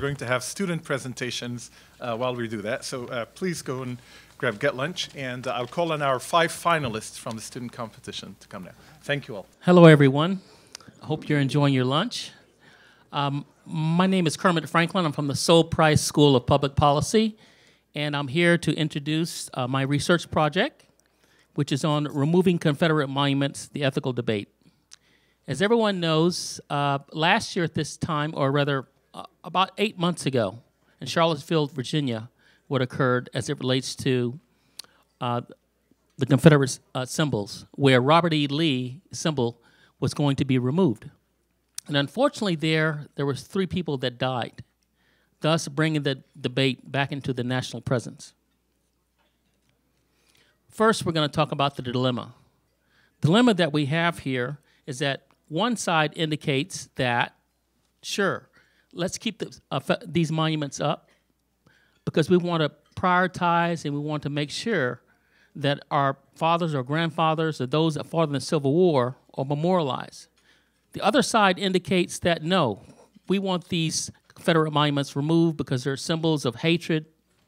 going to have student presentations while we do that. So please go and get lunch, and I'll call on our 5 finalists from the student competition to come now. Thank you all. Hello, everyone. I hope you're enjoying your lunch. My name is Kermit Franklin. I'm from the Sol Price School of Public Policy, and I'm here to introduce my research project, which is on removing Confederate monuments, the ethical debate. As everyone knows, last year at this time, or rather about 8 months ago, in Charlottesville, Virginia, what occurred as it relates to the Confederate symbols, where Robert E. Lee symbol was going to be removed. And unfortunately there was 3 people that died, thus bringing the debate back into the national presence. First, we're going to talk about the dilemma. The dilemma that we have here is that one side indicates that, sure, let's keep these monuments up because we want to prioritize and we want to make sure that our fathers or grandfathers or those that fought in the Civil War are memorialized. The other side indicates that, no, we want these Confederate monuments removed because they're symbols of hatred,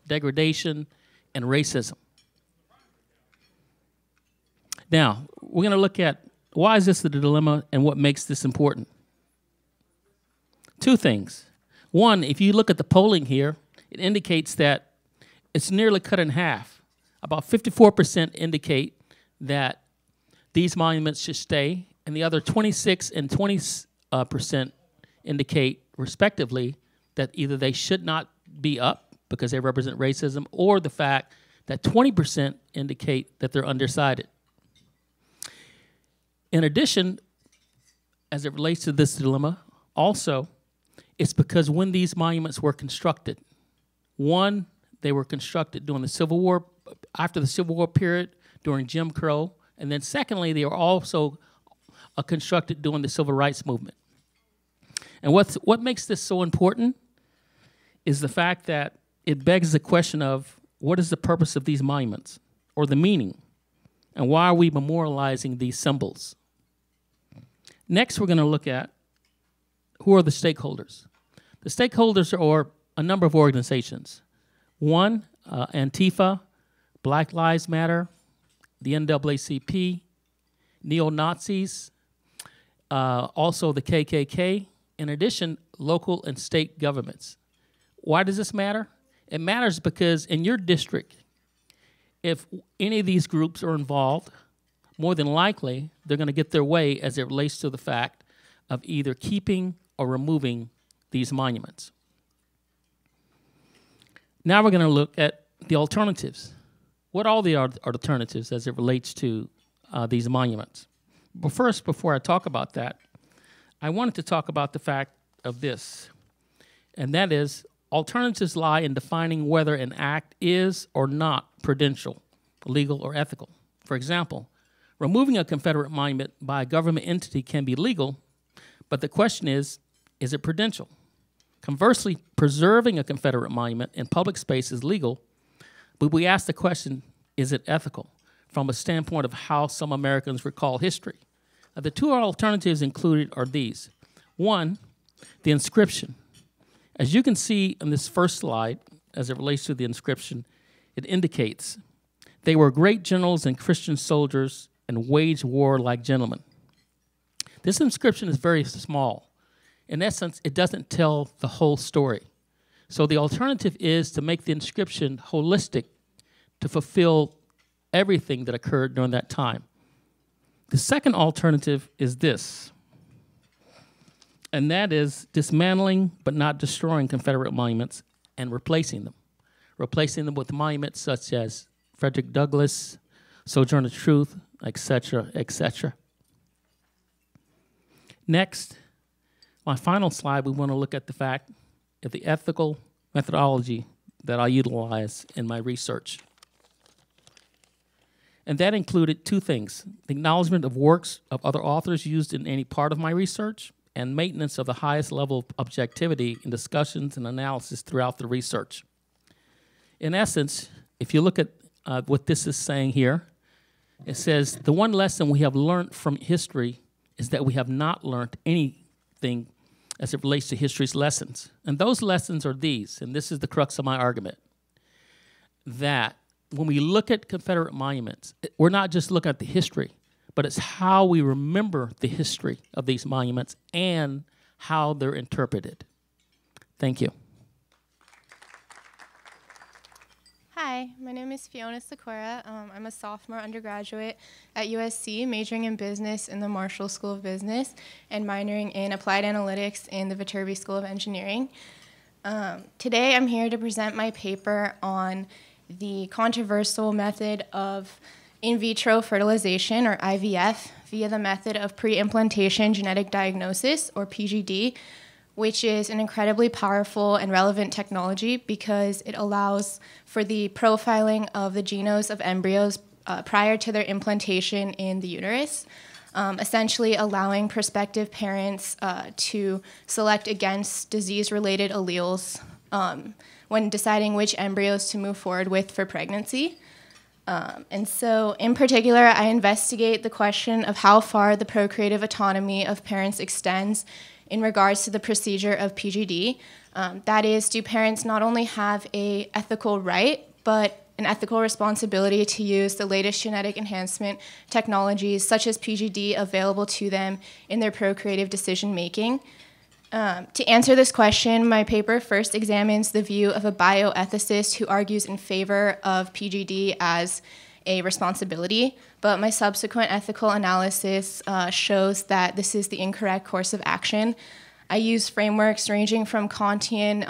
degradation, and racism. Now, we're going to look at why is this the dilemma and what makes this important. 2 things. One, if you look at the polling here, it indicates that it's nearly cut in half. About 54% indicate that these monuments should stay, and the other 26 and 20% indicate, respectively, that either they should not be up because they represent racism, or the fact that 20% indicate that they're undecided. In addition, as it relates to this dilemma, also, it's because when these monuments were constructed, one, they were constructed during the Civil War, after the Civil War period, during Jim Crow, and then secondly, they were also constructed during the Civil Rights Movement. And what makes this so important is the fact that it begs the question of what is the purpose of these monuments, or the meaning, and why are we memorializing these symbols? Next, we're going to look at who are the stakeholders. The stakeholders are a number of organizations. One, Antifa, Black Lives Matter, the NAACP, neo-Nazis, also the KKK, in addition, local and state governments. Why does this matter? It matters because in your district, if any of these groups are involved, more than likely, they're going to get their way as it relates to the fact of either keeping or removing these monuments. Now we're going to look at the alternatives. What are the alternatives as it relates to these monuments? But first, before I talk about that, I wanted to talk about the fact of this, and that is alternatives lie in defining whether an act is or not prudential, legal, or ethical. For example, removing a Confederate monument by a government entity can be legal, but the question is it prudential? Conversely, preserving a Confederate monument in public space is legal, but we ask the question, is it ethical from a standpoint of how some Americans recall history? Now, the 2 alternatives included are these. One, the inscription. As you can see in this first slide, as it relates to the inscription, it indicates they were great generals and Christian soldiers and waged war like gentlemen. This inscription is very small. In essence, it doesn't tell the whole story. So the alternative is to make the inscription holistic to fulfill everything that occurred during that time. The second alternative is this, and that is dismantling but not destroying Confederate monuments and replacing them with monuments such as Frederick Douglass, Sojourner Truth, etc., etc. Next, my final slide, we want to look at the fact of the ethical methodology that I utilize in my research. And that included 2 things: the acknowledgement of works of other authors used in any part of my research, and maintenance of the highest level of objectivity in discussions and analysis throughout the research. In essence, if you look at what this is saying here, it says the one lesson we have learned from history is that we have not learned anything as it relates to history's lessons. And those lessons are these, and this is the crux of my argument, that when we look at Confederate monuments, we're not just looking at the history, but it's how we remember the history of these monuments and how they're interpreted. Thank you. Hi, my name is Fiona Sikora. I'm a sophomore undergraduate at USC, majoring in business in the Marshall School of Business and minoring in applied analytics in the Viterbi School of Engineering. Today I'm here to present my paper on the controversial method of in vitro fertilization, or IVF, via the method of pre-implantation genetic diagnosis, or PGD, which is an incredibly powerful and relevant technology because it allows for the profiling of the genomes of embryos prior to their implantation in the uterus, essentially allowing prospective parents to select against disease-related alleles when deciding which embryos to move forward with for pregnancy. And so, in particular, I investigate the question of how far the procreative autonomy of parents extends in regards to the procedure of PGD. That is, do parents not only have an ethical right, but an ethical responsibility to use the latest genetic enhancement technologies, such as PGD, available to them in their procreative decision-making? To answer this question, my paper first examines the view of a bioethicist who argues in favor of PGD as a responsibility, but my subsequent ethical analysis shows that this is the incorrect course of action. I use frameworks ranging from Kantian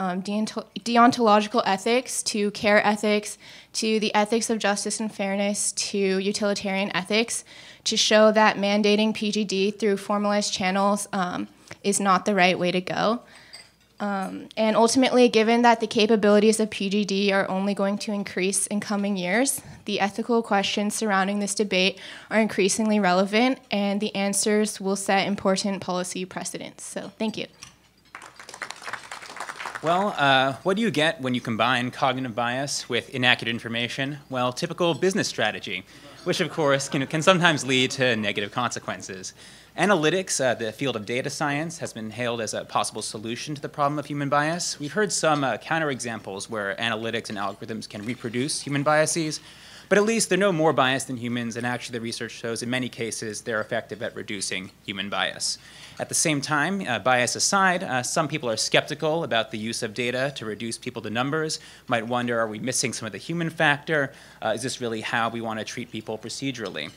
deontological ethics to care ethics to the ethics of justice and fairness to utilitarian ethics to show that mandating PGD through formalized channels is not the right way to go. And ultimately, given that the capabilities of PGD are only going to increase in coming years, the ethical questions surrounding this debate are increasingly relevant, and the answers will set important policy precedents. So, thank you. Well, what do you get when you combine cognitive bias with inaccurate information? Well, typical business strategy, which of course can sometimes lead to negative consequences. Analytics, the field of data science, has been hailed as a possible solution to the problem of human bias. We've heard some counterexamples where analytics and algorithms can reproduce human biases, but at least they're no more biased than humans, and actually the research shows in many cases they're effective at reducing human bias. At the same time, bias aside, some people are skeptical about the use of data to reduce people to numbers, might wonder, are we missing some of the human factor? Is this really how we want to treat people procedurally?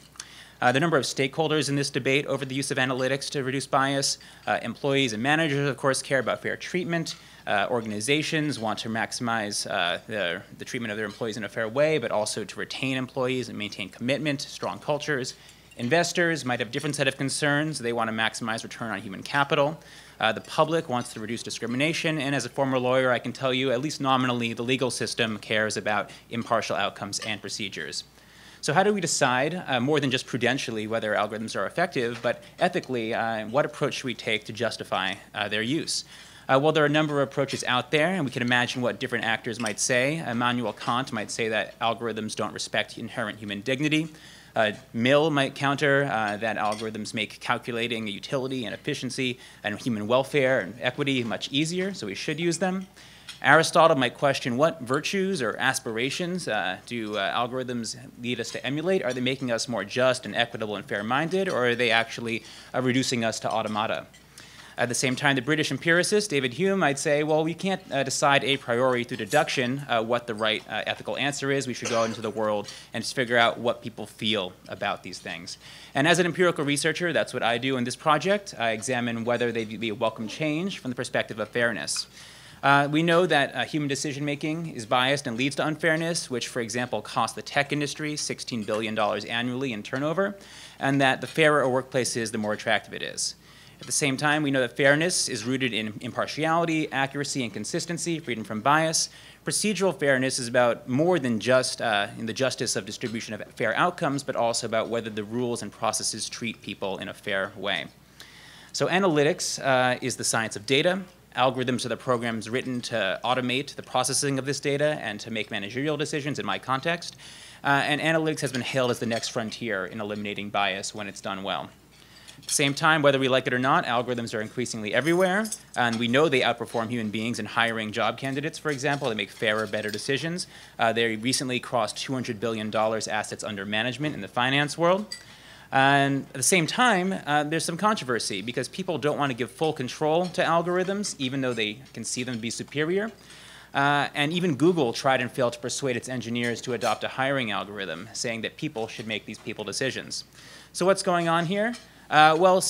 The number of stakeholders in this debate over the use of analytics to reduce bias. Employees and managers, of course, care about fair treatment. Organizations want to maximize the treatment of their employees in a fair way, but also to retain employees and maintain commitment, strong cultures. Investors might have a different set of concerns. They want to maximize return on human capital. The public wants to reduce discrimination, and as a former lawyer, I can tell you, at least nominally, the legal system cares about impartial outcomes and procedures. So how do we decide, more than just prudentially, whether algorithms are effective, but ethically, what approach should we take to justify their use? Well, there are a number of approaches out there, and we can imagine what different actors might say. Immanuel Kant might say that algorithms don't respect inherent human dignity. Mill might counter that algorithms make calculating utility and efficiency and human welfare and equity much easier, so we should use them. Aristotle might question what virtues or aspirations do algorithms lead us to emulate? Are they making us more just and equitable and fair-minded, or are they actually reducing us to automata? At the same time, the British empiricist David Hume might say, well, we can't decide a priori through deduction what the right ethical answer is. We should go into the world and just figure out what people feel about these things. And as an empirical researcher, that's what I do in this project. I examine whether they'd be a welcome change from the perspective of fairness. We know that human decision-making is biased and leads to unfairness, which, for example, costs the tech industry $16 billion annually in turnover, and that the fairer a workplace is, the more attractive it is. At the same time, we know that fairness is rooted in impartiality, accuracy, and consistency, freedom from bias. Procedural fairness is about more than just in the justice of distribution of fair outcomes, but also about whether the rules and processes treat people in a fair way. So analytics is the science of data. Algorithms are the programs written to automate the processing of this data and to make managerial decisions in my context. And analytics has been hailed as the next frontier in eliminating bias when it's done well. At the same time, whether we like it or not, algorithms are increasingly everywhere, and we know they outperform human beings in hiring job candidates, for example. They make fairer, better decisions. They recently crossed $200 billion assets under management in the finance world. And at the same time, there's some controversy because people don't want to give full control to algorithms, even though they can see them to be superior. And even Google tried and failed to persuade its engineers to adopt a hiring algorithm, saying that people should make these people decisions. So what's going on here? Well,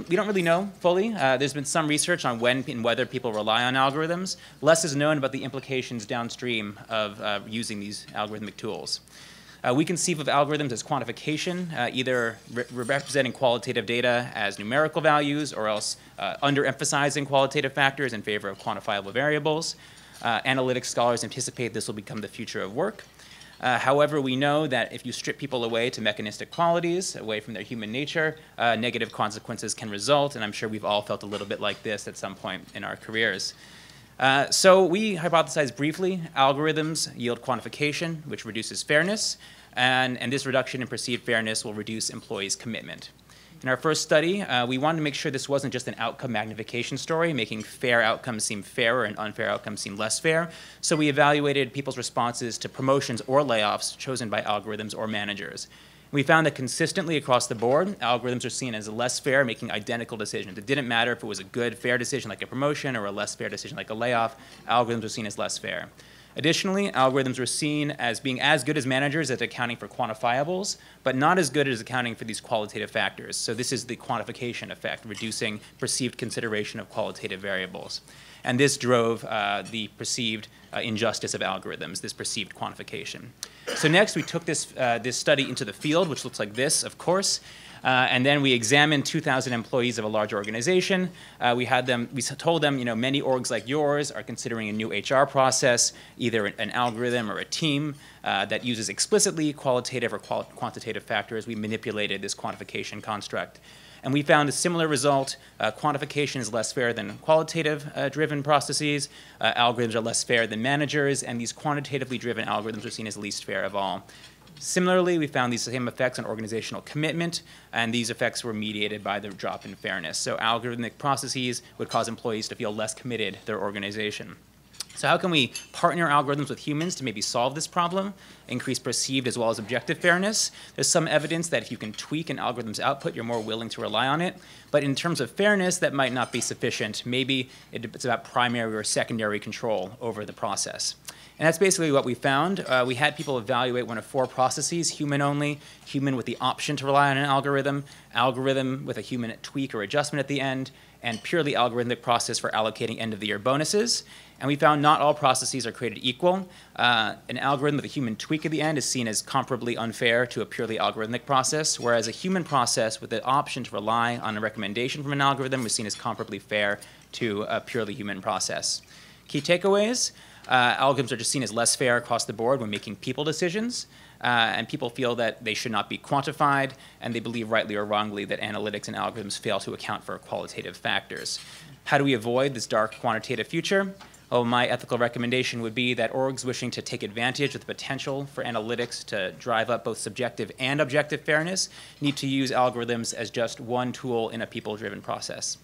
we don't really know fully. There's been some research on when and whether people rely on algorithms. Less is known about the implications downstream of using these algorithmic tools. We conceive of algorithms as quantification, either representing qualitative data as numerical values or else underemphasizing qualitative factors in favor of quantifiable variables. Analytics scholars anticipate this will become the future of work. However, we know that if you strip people away to mechanistic qualities, away from their human nature, negative consequences can result, and I'm sure we've all felt a little bit like this at some point in our careers. So we hypothesized briefly, algorithms yield quantification, which reduces fairness, and this reduction in perceived fairness will reduce employees' commitment. In our first study, we wanted to make sure this wasn't just an outcome magnification story, making fair outcomes seem fairer and unfair outcomes seem less fair. So we evaluated people's responses to promotions or layoffs chosen by algorithms or managers. We found that consistently across the board, algorithms are seen as less fair, making identical decisions. It didn't matter if it was a good, fair decision like a promotion or a less fair decision like a layoff, algorithms were seen as less fair. Additionally, algorithms were seen as being as good as managers at accounting for quantifiables, but not as good as accounting for these qualitative factors. So this is the quantification effect, reducing perceived consideration of qualitative variables. And this drove the perceived injustice of algorithms, this perceived quantification. So next, we took this study into the field, which looks like this, of course. And then we examined 2,000 employees of a large organization. We told them, many orgs like yours are considering a new HR process, either an algorithm or a team that uses explicitly qualitative or quantitative factors. We manipulated this quantification construct. And we found a similar result. Quantification is less fair than qualitative-driven processes. Algorithms are less fair than managers, and these quantitatively driven algorithms are seen as least fair of all. Similarly, we found these same effects on organizational commitment, and these effects were mediated by the drop in fairness. So algorithmic processes would cause employees to feel less committed to their organization. So how can we partner algorithms with humans to maybe solve this problem, increase perceived as well as objective fairness? There's some evidence that if you can tweak an algorithm's output, you're more willing to rely on it. But in terms of fairness, that might not be sufficient. Maybe it's about primary or secondary control over the process. And that's basically what we found. We had people evaluate one of 4 processes, human only, human with the option to rely on an algorithm, algorithm with a human tweak or adjustment at the end, and purely algorithmic process for allocating end-of-the-year bonuses. And we found not all processes are created equal. An algorithm with a human tweak at the end is seen as comparably unfair to a purely algorithmic process, whereas a human process with the option to rely on a recommendation from an algorithm was seen as comparably fair to a purely human process. Key takeaways, algorithms are just seen as less fair across the board when making people decisions, and people feel that they should not be quantified, and they believe rightly or wrongly that analytics and algorithms fail to account for qualitative factors. How do we avoid this dark quantitative future? Oh, my ethical recommendation would be that orgs wishing to take advantage of the potential for analytics to drive up both subjective and objective fairness need to use algorithms as just one tool in a people-driven process.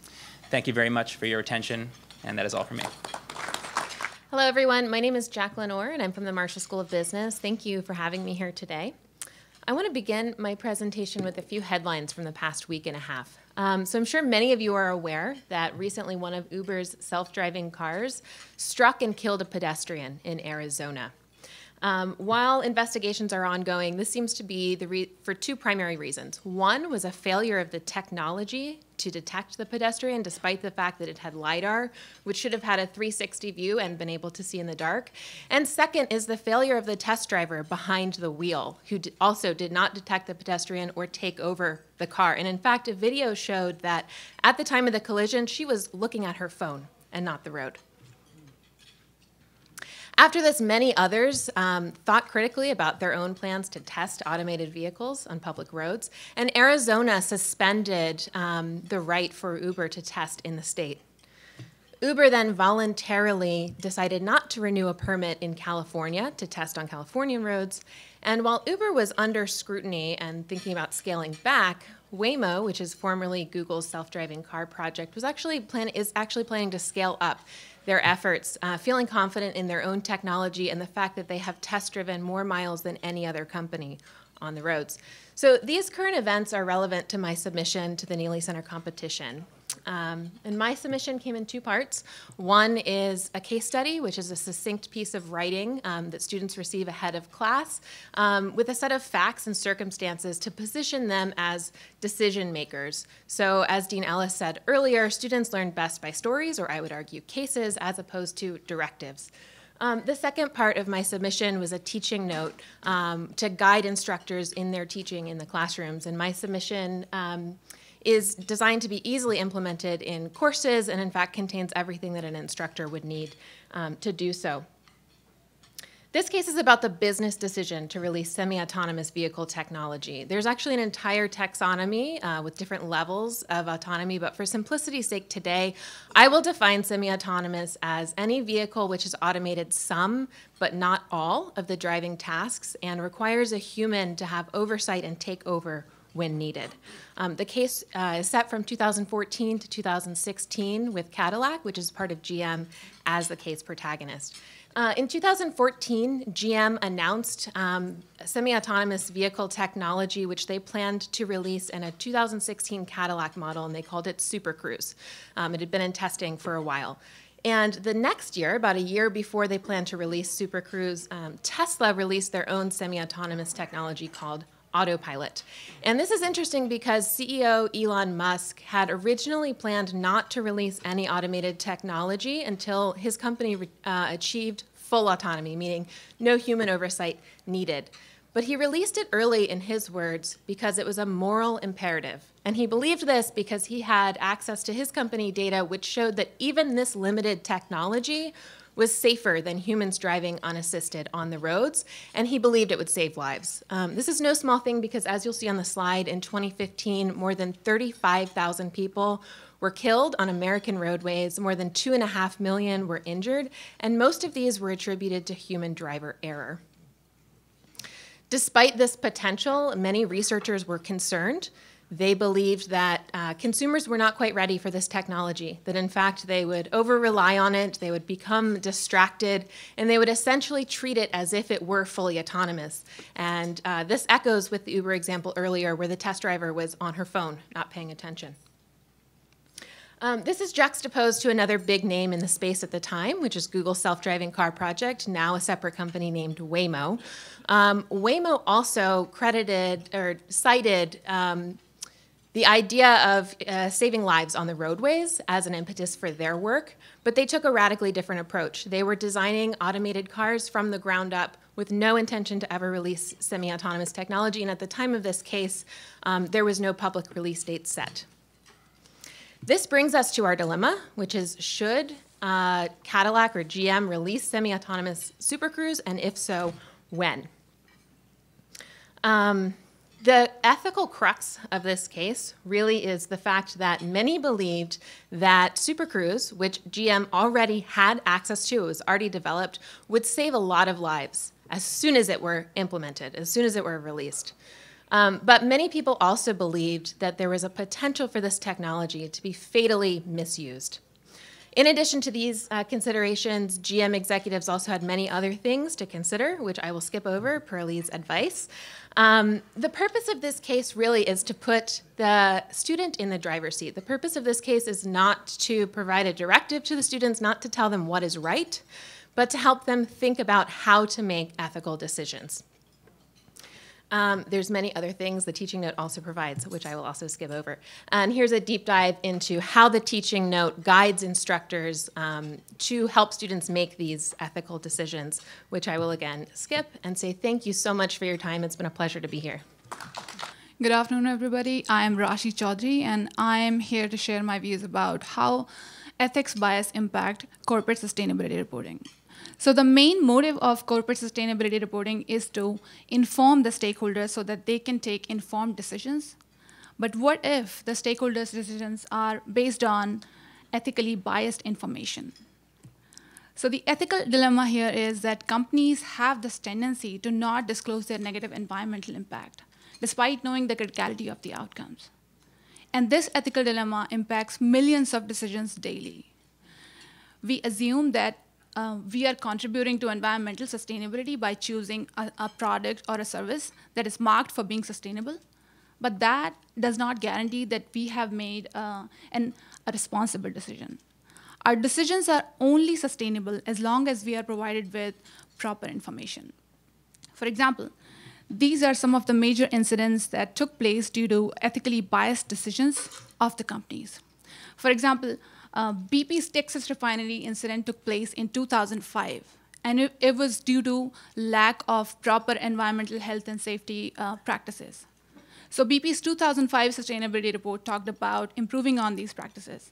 Thank you very much for your attention, and that is all from me. Hello, everyone. My name is Jacqueline Orr, and I'm from the Marshall School of Business. Thank you for having me here today. I want to begin my presentation with a few headlines from the past week and a half. So I'm sure many of you are aware that recently one of Uber's self-driving cars struck and killed a pedestrian in Arizona. While investigations are ongoing, this seems to be for 2 primary reasons. One was a failure of the technology to detect the pedestrian, despite the fact that it had LiDAR, which should have had a 360 view and been able to see in the dark. And second is the failure of the test driver behind the wheel, who also did not detect the pedestrian or take over the car. And in fact, a video showed that at the time of the collision, she was looking at her phone and not the road. After this, many others thought critically about their own plans to test automated vehicles on public roads, and Arizona suspended the right for Uber to test in the state. Uber then voluntarily decided not to renew a permit in California to test on Californian roads, and while Uber was under scrutiny and thinking about scaling back, Waymo, which is formerly Google's self-driving car project, is actually planning to scale up their efforts, feeling confident in their own technology and the fact that they have test-driven more miles than any other company on the roads. So these current events are relevant to my submission to the Neely Center competition. And my submission came in two parts. One is a case study, which is a succinct piece of writing that students receive ahead of class with a set of facts and circumstances to position them as decision makers. So as Dean Ellis said earlier, students learn best by stories, or I would argue cases, as opposed to directives. The second part of my submission was a teaching note to guide instructors in their teaching in the classrooms. And my submission is designed to be easily implemented in courses and in fact contains everything that an instructor would need to do so. This case is about the business decision to release semi-autonomous vehicle technology. There's actually an entire taxonomy with different levels of autonomy, but for simplicity's sake today, I will define semi-autonomous as any vehicle which has automated some, but not all, of the driving tasks and requires a human to have oversight and take over when needed. The case is set from 2014 to 2016 with Cadillac, which is part of GM, as the case protagonist. In 2014, GM announced semi-autonomous vehicle technology, which they planned to release in a 2016 Cadillac model, and they called it Super Cruise. It had been in testing for a while. And the next year, about a year before they planned to release Super Cruise, Tesla released their own semi-autonomous technology called Autopilot. And this is interesting because CEO Elon Musk had originally planned not to release any automated technology until his company achieved full autonomy, meaning no human oversight needed. But he released it early, in his words, because it was a moral imperative. And he believed this because he had access to his company data, which showed that even this limited technology was safer than humans driving unassisted on the roads, and he believed it would save lives. This is no small thing because, as you'll see on the slide, in 2015, more than 35,000 people were killed on American roadways, more than 2.5 million were injured, and most of these were attributed to human driver error. Despite this potential, many researchers were concerned. They believed that consumers were not quite ready for this technology, that in fact they would over-rely on it, they would become distracted, and they would essentially treat it as if it were fully autonomous. And this echoes with the Uber example earlier where the test driver was on her phone, not paying attention. This is juxtaposed to another big name in the space at the time, which is Google's self-driving car project, now a separate company named Waymo. Waymo also credited or cited the idea of saving lives on the roadways as an impetus for their work, but they took a radically different approach. They were designing automated cars from the ground up with no intention to ever release semi-autonomous technology, and at the time of this case, there was no public release date set. This brings us to our dilemma, which is should Cadillac or GM release semi-autonomous Super Cruise, and if so, when? The ethical crux of this case really is the fact that many believed that Super Cruise, which GM already had access to, it was already developed, would save a lot of lives as soon as it were implemented, as soon as it were released. But many people also believed that there was a potential for this technology to be fatally misused. In addition to these considerations, GM executives also had many other things to consider, which I will skip over per Lee's advice. The purpose of this case really is to put the student in the driver's seat. The purpose of this case is not to provide a directive to the students, not to tell them what is right, but to help them think about how to make ethical decisions. There's many other things the teaching note also provides, which I will also skip over. And here's a deep dive into how the teaching note guides instructors to help students make these ethical decisions, which I will again skip and say thank you so much for your time. It's been a pleasure to be here. Good afternoon, everybody. I'm Rashi Chaudhary, and I'm here to share my views about how ethics bias impact corporate sustainability reporting. So the main motive of corporate sustainability reporting is to inform the stakeholders so that they can take informed decisions. But what if the stakeholders' decisions are based on ethically biased information? So the ethical dilemma here is that companies have this tendency to not disclose their negative environmental impact, despite knowing the criticality of the outcomes. And this ethical dilemma impacts millions of decisions daily. We assume that we are contributing to environmental sustainability by choosing a product or a service that is marked for being sustainable, but that does not guarantee that we have made a responsible decision. Our decisions are only sustainable as long as we are provided with proper information. For example, these are some of the major incidents that took place due to ethically biased decisions of the companies. For example, BP's Texas refinery incident took place in 2005, and it was due to lack of proper environmental health and safety practices. So BP's 2005 sustainability report talked about improving on these practices.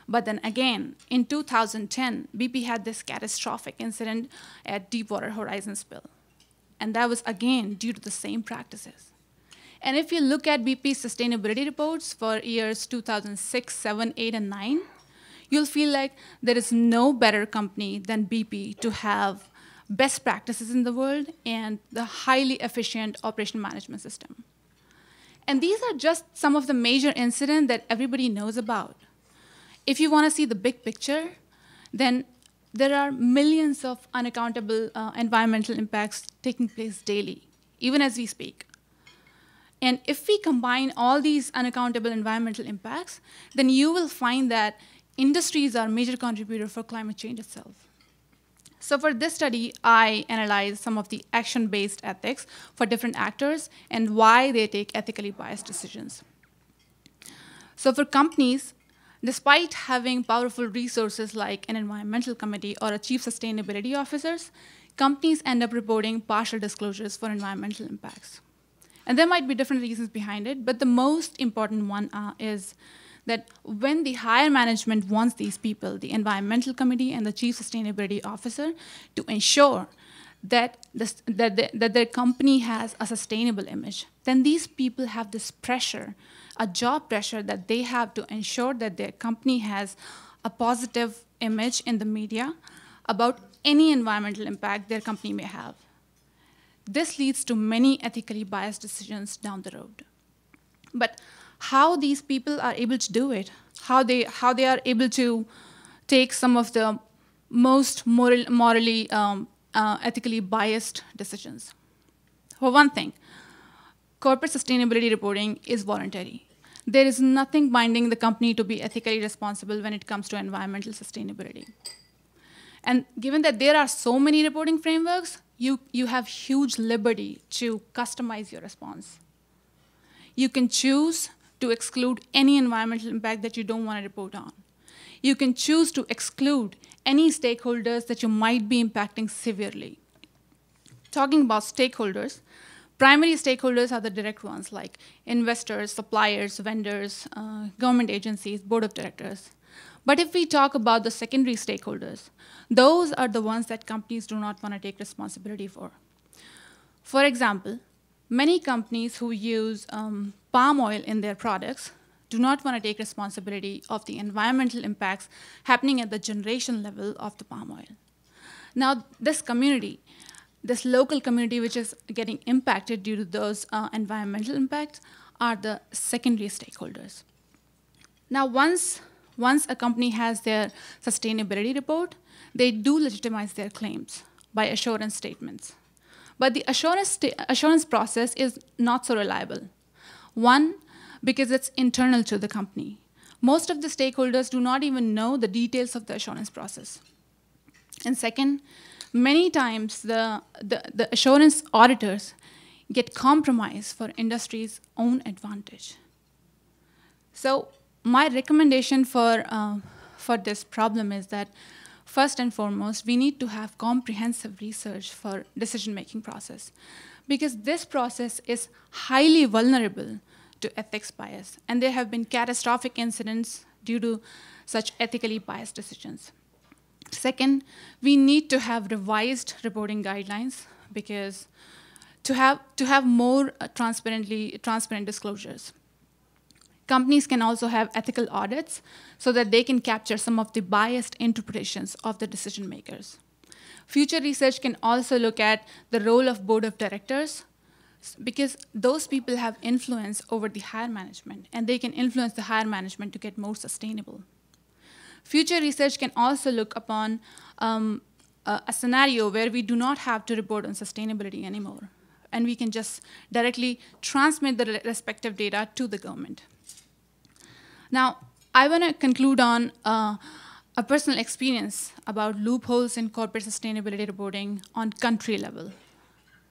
But then again, in 2010, BP had this catastrophic incident at Deepwater Horizon spill. And that was, again, due to the same practices. And if you look at BP's sustainability reports for years 2006, 7, 8, and 9, you'll feel like there is no better company than BP to have best practices in the world and the highly efficient operational management system. And these are just some of the major incidents that everybody knows about. If you want to see the big picture, then there are millions of unaccountable environmental impacts taking place daily, even as we speak. And if we combine all these unaccountable environmental impacts, then you will find that industries are a major contributor for climate change itself. So for this study, I analyzed some of the action-based ethics for different actors and why they take ethically biased decisions. So for companies, despite having powerful resources like an environmental committee or a chief sustainability officers, companies end up reporting partial disclosures for environmental impacts. And there might be different reasons behind it, but the most important one is that when the higher management wants these people, the environmental committee and the chief sustainability officer, to ensure that their company has a sustainable image, then these people have this pressure, a job pressure that they have to ensure that their company has a positive image in the media about any environmental impact their company may have. This leads to many ethically biased decisions down the road. But how these people are able to do it, how they are able to take some of the most morally ethically biased decisions. For one thing, corporate sustainability reporting is voluntary. There is nothing binding the company to be ethically responsible when it comes to environmental sustainability. And given that there are so many reporting frameworks, you have huge liberty to customize your response. You can choose to exclude any environmental impact that you don't want to report on. You can choose to exclude any stakeholders that you might be impacting severely. Talking about stakeholders, primary stakeholders are the direct ones like investors, suppliers, vendors, government agencies, board of directors. But if we talk about the secondary stakeholders, those are the ones that companies do not want to take responsibility for. For example, many companies who use palm oil in their products do not want to take responsibility of the environmental impacts happening at the generation level of the palm oil. Now, this community, this local community which is getting impacted due to those environmental impacts are the secondary stakeholders. Now, once a company has their sustainability report, they do legitimize their claims by assurance statements. But the assurance process is not so reliable. One, because it's internal to the company. Most of the stakeholders do not even know the details of the assurance process. And second, many times the assurance auditors get compromised for industry's own advantage. So my recommendation for this problem is that first and foremost, we need to have comprehensive research for decision-making process, because this process is highly vulnerable to ethics bias, and there have been catastrophic incidents due to such ethically biased decisions. Second, we need to have revised reporting guidelines, because to have more transparent disclosures. Companies can also have ethical audits so that they can capture some of the biased interpretations of the decision makers. Future research can also look at the role of board of directors because those people have influence over the higher management, and they can influence the higher management to get more sustainable. Future research can also look upon a scenario where we do not have to report on sustainability anymore, and we can just directly transmit the respective data to the government. Now, I want to conclude on a personal experience about loopholes in corporate sustainability reporting on country level.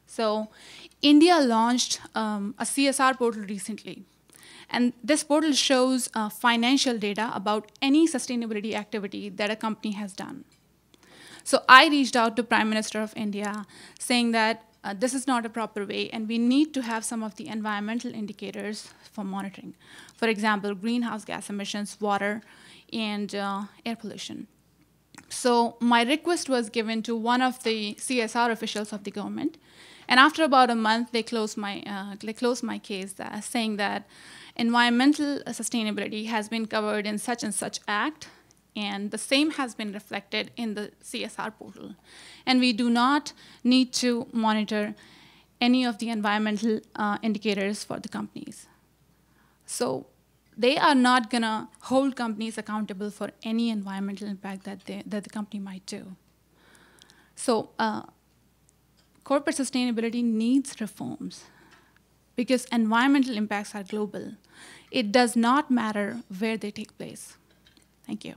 So India launched a CSR portal recently. And this portal shows financial data about any sustainability activity that a company has done. So I reached out to Prime Minister of India saying that this is not a proper way, and we need to have some of the environmental indicators for monitoring. For example, greenhouse gas emissions, water, and air pollution. So my request was given to one of the CSR officials of the government. And after about a month, they closed my case saying that environmental sustainability has been covered in such and such act, and the same has been reflected in the CSR portal. And we do not need to monitor any of the environmental indicators for the companies. So they are not going to hold companies accountable for any environmental impact that the company might do. So corporate sustainability needs reforms because environmental impacts are global. It does not matter where they take place. Thank you.